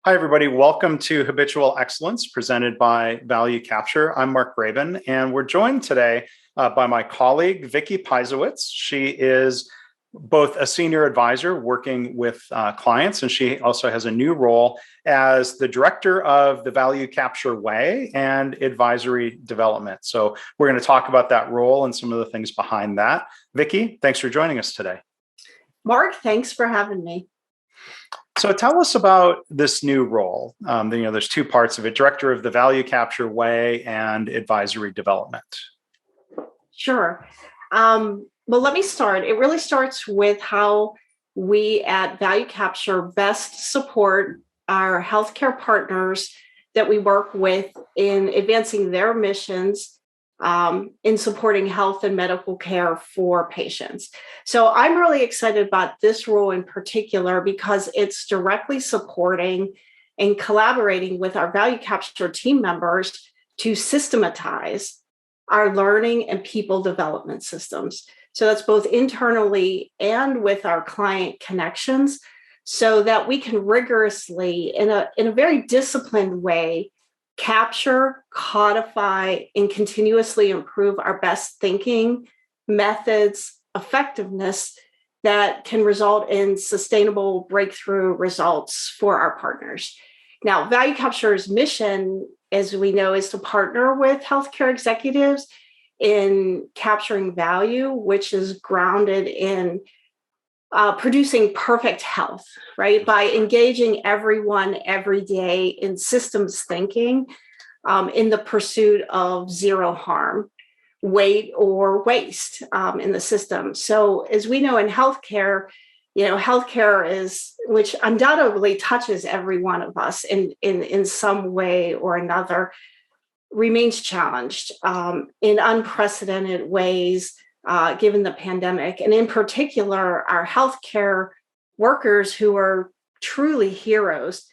Hi, everybody. Welcome to Habitual Excellence presented by Value Capture. I'm Mark Graban, and we're joined today by my colleague, Vickie Pisowicz. She is both a senior advisor working with clients, and she also has a new role as the director of the Value Capture Way and advisory development. So we're going to talk about that role and some of the things behind that. Vickie, thanks for joining us today. Mark, thanks for having me. So tell us about this new role. There's two parts of it: director of the Value Capture Way and advisory development. Sure. Well, let me start. It really starts with how we at Value Capture best support our healthcare partners that we work with in advancing their missions in supporting health and medical care for patients. So I'm really excited about this role in particular because it's directly supporting and collaborating with our Value Capture team members to systematize our learning and people development systems. So that's both internally and with our client connections, so that we can rigorously, in a very disciplined way, capture, codify, and continuously improve our best thinking, methods, effectiveness that can result in sustainable breakthrough results for our partners. Now, Value Capture's mission, as we know, is to partner with healthcare executives in capturing value, which is grounded in producing perfect health, right? By engaging everyone every day in systems thinking in the pursuit of zero harm, weight, or waste in the system. So as we know in healthcare, healthcare is, which undoubtedly touches every one of us in some way or another, remains challenged in unprecedented ways. Given the pandemic, and in particular, our healthcare workers who are truly heroes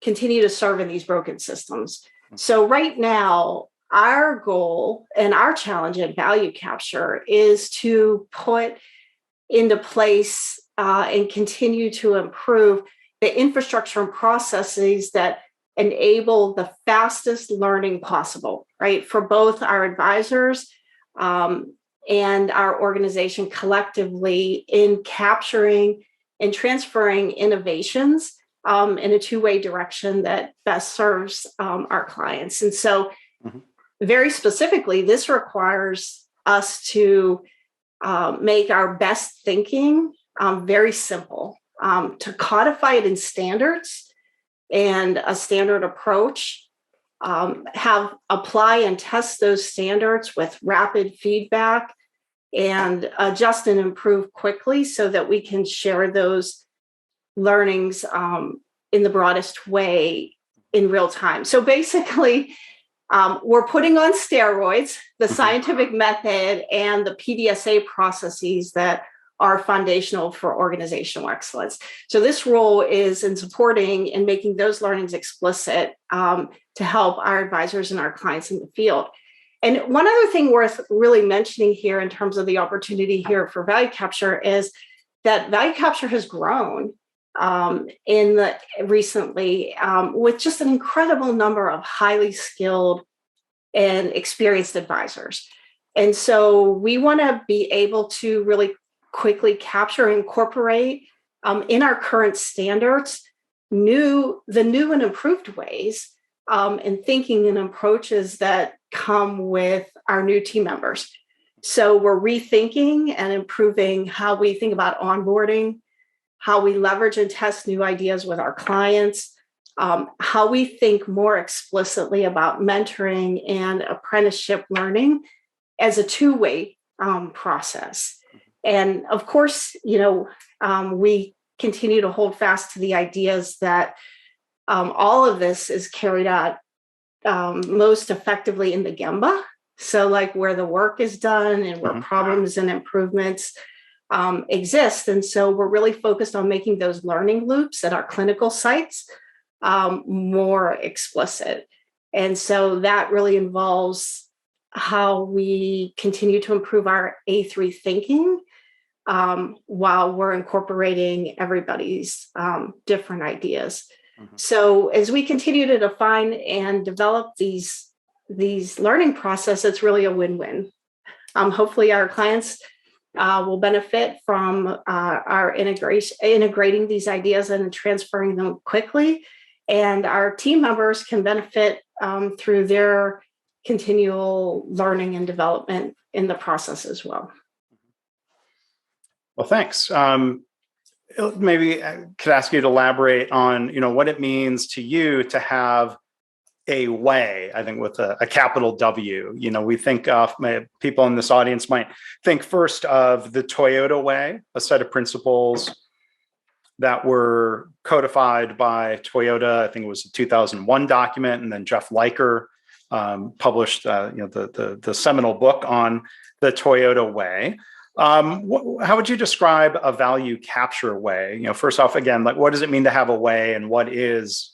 continue to serve in these broken systems. So right now, our goal and our challenge at Value Capture is to put into place and continue to improve the infrastructure and processes that enable the fastest learning possible, right, for both our advisors and our organization collectively in capturing and transferring innovations in a two-way direction that best serves our clients. And so very specifically, this requires us to make our best thinking very simple, to codify it in standards and a standard approach, apply and test those standards with rapid feedback and adjust and improve quickly so that we can share those learnings in the broadest way in real time. So basically, we're putting on steroids the scientific method and the PDSA processes that are foundational for organizational excellence. So this role is in supporting and making those learnings explicit to help our advisors and our clients in the field. And one other thing worth really mentioning here in terms of the opportunity here for Value Capture is that Value Capture has grown recently with just an incredible number of highly skilled and experienced advisors. And so we want to be able to really quickly capture and incorporate in our current standards the new and improved ways and thinking and approaches that come with our new team members. So we're rethinking and improving how we think about onboarding, how we leverage and test new ideas with our clients, how we think more explicitly about mentoring and apprenticeship learning as a two-way process. And of course, we continue to hold fast to the ideas that all of this is carried out most effectively in the Gemba. So like where the work is done and where problems and improvements exist. And so we're really focused on making those learning loops at our clinical sites more explicit. And so that really involves how we continue to improve our A3 thinking while we're incorporating everybody's different ideas. Mhm. So as we continue to define and develop these learning process, it's really a win-win. Hopefully our clients will benefit from our integrating these ideas and transferring them quickly. And our team members can benefit through their continual learning and development in the process as well. Well, thanks. Maybe I could ask you to elaborate on, what it means to you to have a way, I think with a capital W. We think of, people in this audience might think first of the Toyota way, a set of principles that were codified by Toyota. I think it was a 2001 document, and then Jeff Liker published the seminal book on the Toyota way. How would you describe a value capture way? First off, again, like, what does it mean to have a way, and what is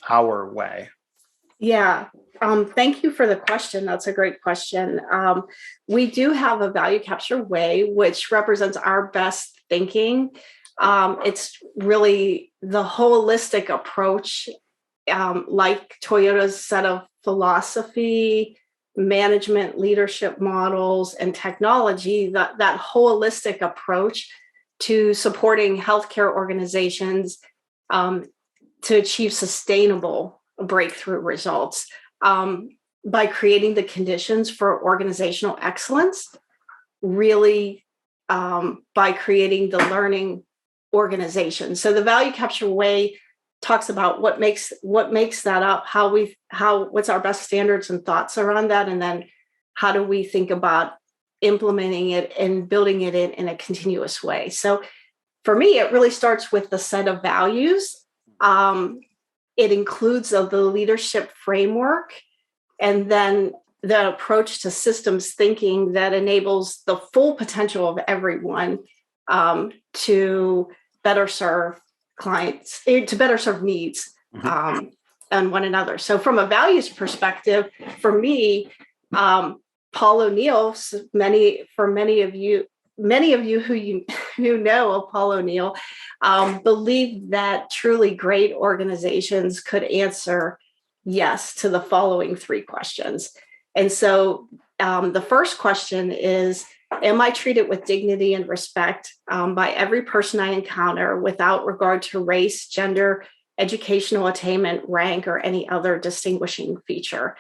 our way? Yeah. Thank you for the question. That's a great question. We do have a value capture way, which represents our best thinking. It's really the holistic approach, like Toyota's set of philosophy, management, leadership models, and technology, that holistic approach to supporting healthcare organizations to achieve sustainable breakthrough results by creating the conditions for organizational excellence, really by creating the learning organization. So the value capture way talks about what makes that up, what's our best standards and thoughts around that, and then how do we think about implementing it and building it in a continuous way. So for me, it really starts with the set of values. It includes the leadership framework, and then the approach to systems thinking that enables the full potential of everyone to better serve clients, to better serve needs and one another. So from a values perspective, for me, Paul O'Neill, many of you who know of Paul O'Neill, believe that truly great organizations could answer yes to the following three questions. And so the first question is, am I treated with dignity and respect by every person I encounter without regard to race, gender, educational attainment, rank, or any other distinguishing feature?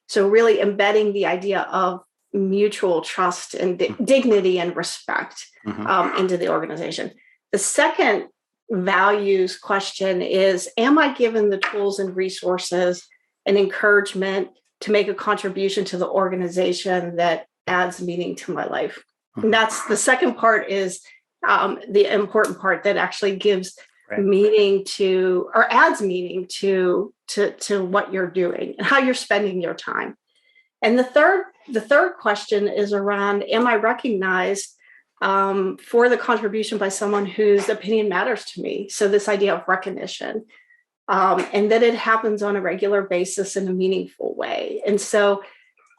So really embedding the idea of mutual trust and dignity and respect into the organization. The second values question is, am I given the tools and resources and encouragement to make a contribution to the organization that adds meaning to my life? And that's the second part, is the important part that actually gives meaning to, or adds meaning to what you're doing and how you're spending your time. And the third question is around, am I recognized for the contribution by someone whose opinion matters to me? So this idea of recognition, and that it happens on a regular basis in a meaningful way. And so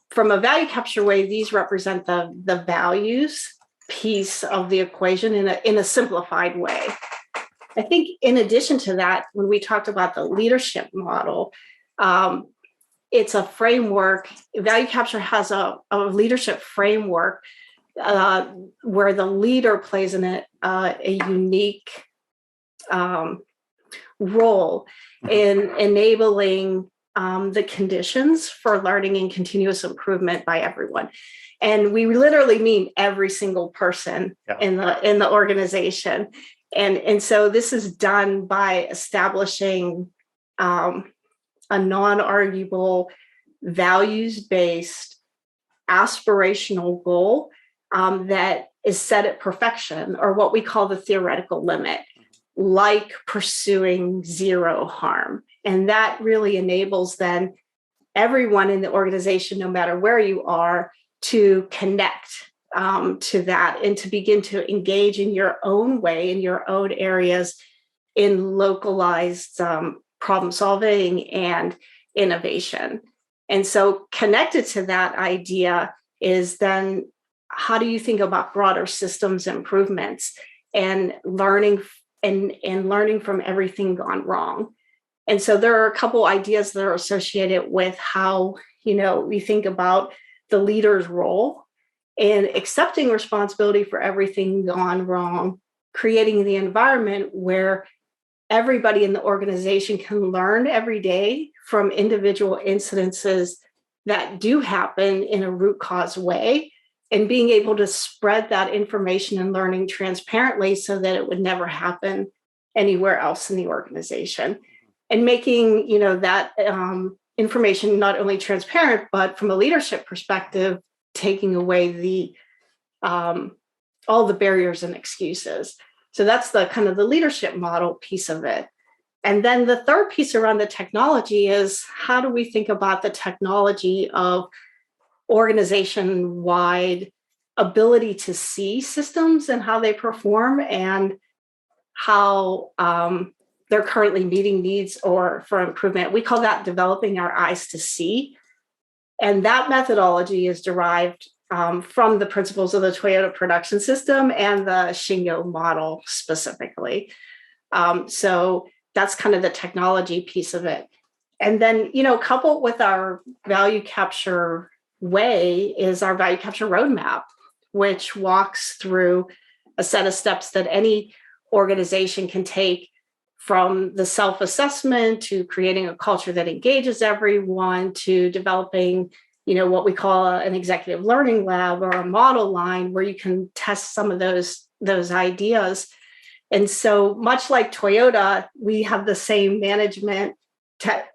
from a value capture way, these represent the values piece of the equation in a simplified way. I think in addition to that, when we talked about the leadership model, it's a framework. Value capture has a leadership framework where the leader plays a unique role in enabling the conditions for learning and continuous improvement by everyone. And we literally mean every single person in the organization. And so this is done by establishing a non-arguable, values-based, aspirational goal that is set at perfection, or what we call the theoretical limit, like pursuing zero harm. And that really enables then everyone in the organization, no matter where you are, to connect to that and to begin to engage in your own way, in your own areas, in localized problem solving and innovation. And so connected to that idea is then, how do you think about broader systems improvements and learning from everything gone wrong? And so there are a couple ideas that are associated with how, we think about the leader's role in accepting responsibility for everything gone wrong, creating the environment where everybody in the organization can learn every day from individual incidences that do happen in a root cause way, and being able to spread that information and learning transparently so that it would never happen anywhere else in the organization, and making that information not only transparent, but from a leadership perspective, taking away the all the barriers and excuses. So that's the kind of the leadership model piece of it. And then the third piece around the technology is, how do we think about the technology of organization-wide ability to see systems and how they perform, and how they're currently meeting needs or for improvement. We call that developing our eyes to see. And that methodology is derived from the principles of the Toyota production system and the Shingo model specifically. So that's kind of the technology piece of it. And then, coupled with our value capture way is our value capture roadmap, which walks through a set of steps that any organization can take, from the self-assessment to creating a culture that engages everyone, to developing, what we call an executive learning lab or a model line where you can test some of those ideas. And so much like Toyota, we have the same management,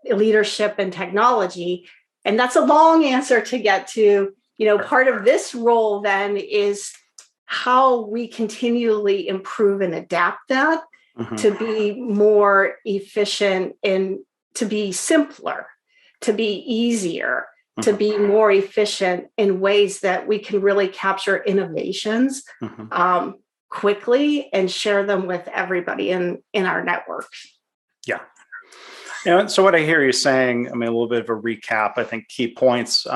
leadership, and technology. And that's a long answer to get to, part of this role then is how we continually improve and adapt that to be more efficient, and to be simpler, to be easier, to be more efficient in ways that we can really capture innovations quickly and share them with everybody in our network. Yeah. So what I hear you saying, a little bit of a recap, I think key points.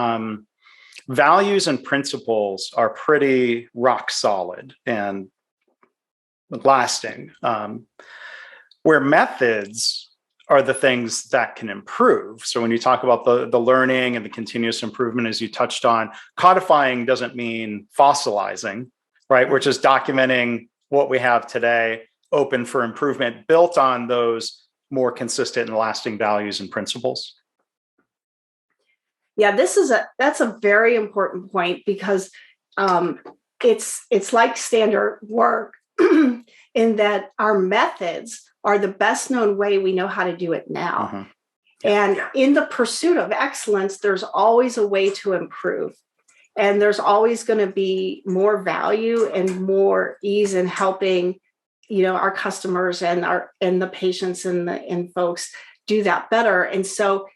Values and principles are pretty rock solid and lasting, where methods are the things that can improve. So when you talk about the learning and the continuous improvement, as you touched on, codifying doesn't mean fossilizing, right? We're just documenting what we have today, open for improvement, built on those more consistent and lasting values and principles. Yeah, that's a very important point, because it's like standard work in that our methods are the best known way we know how to do it now. And in the pursuit of excellence, there's always a way to improve. And there's always going to be more value and more ease in helping, our customers and the patients and folks do that better. And so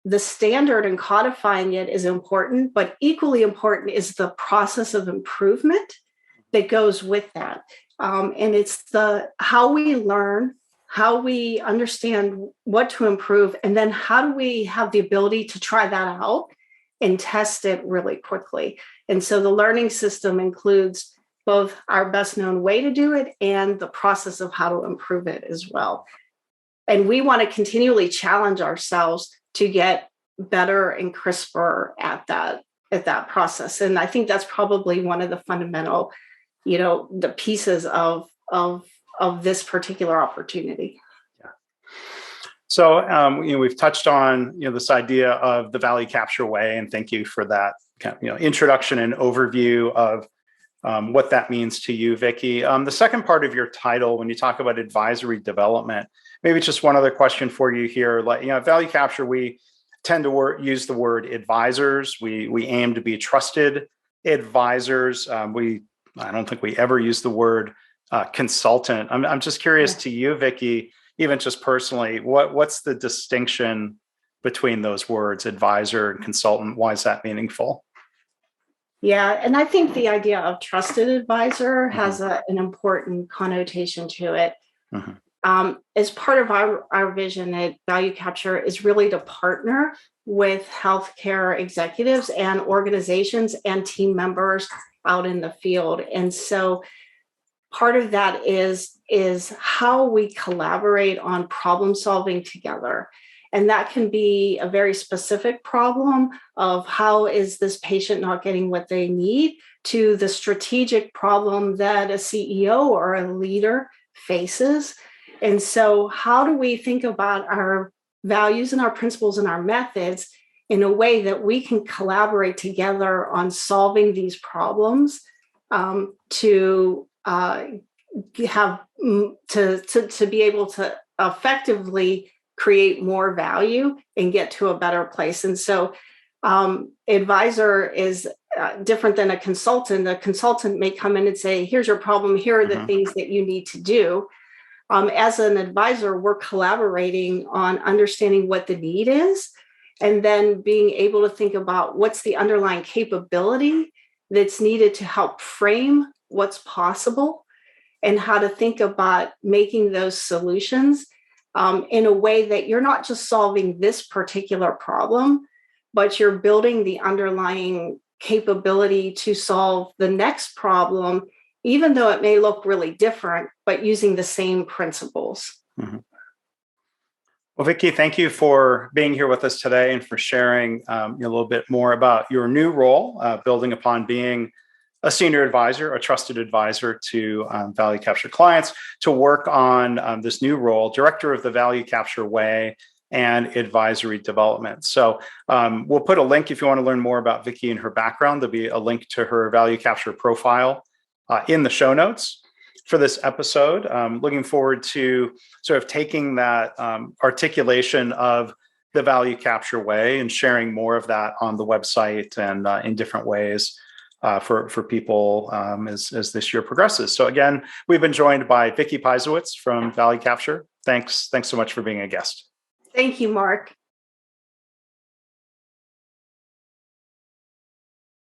the standard and codifying it is important, but equally important is the process of improvement that goes with that. And it's how we learn, how we understand what to improve, and then how do we have the ability to try that out and test it really quickly. And so the learning system includes both our best known way to do it and the process of how to improve it as well. And we want to continually challenge ourselves to get better and crisper at that process. And I think that's probably one of the fundamental, the pieces of this particular opportunity. Yeah. So, we've touched on, this idea of the value capture way, and thank you for that introduction and overview of what that means to you, Vickie. The second part of your title, when you talk about advisory development, maybe just one other question for you here. Like, value capture, we tend to use the word advisors. We aim to be trusted advisors. I don't think we ever use the word consultant. I'm just curious to you, Vickie, even just personally, what's the distinction between those words, advisor and consultant? Why is that meaningful? Yeah, and I think the idea of trusted advisor has an important connotation to it. As part of our vision at Value Capture is really to partner with healthcare executives and organizations and team members out in the field. And so part of that is how we collaborate on problem solving together. And that can be a very specific problem of how is this patient not getting what they need, to the strategic problem that a CEO or a leader faces. And so how do we think about our values and our principles and our methods in a way that we can collaborate together on solving these problems, to have to be able to effectively create more value and get to a better place. And so advisor is different than a consultant. A consultant may come in and say, here's your problem, here are the things that you need to do. As an advisor, we're collaborating on understanding what the need is, and then being able to think about what's the underlying capability that's needed to help frame what's possible and how to think about making those solutions in a way that you're not just solving this particular problem, but you're building the underlying capability to solve the next problem, even though it may look really different, but using the same principles. Mm-hmm. Well, Vickie, thank you for being here with us today and for sharing a little bit more about your new role, building upon being a senior advisor, a trusted advisor to Value Capture clients, to work on this new role, Director of the Value Capture Way and Advisory Development. So we'll put a link if you want to learn more about Vickie and her background. There'll be a link to her Value Capture profile in the show notes for this episode. Looking forward to sort of taking that articulation of the Value Capture Way and sharing more of that on the website and in different ways for people as this year progresses. So again, we've been joined by Vickie Pisowicz from Value Capture. Thanks so much for being a guest. Thank you, Mark.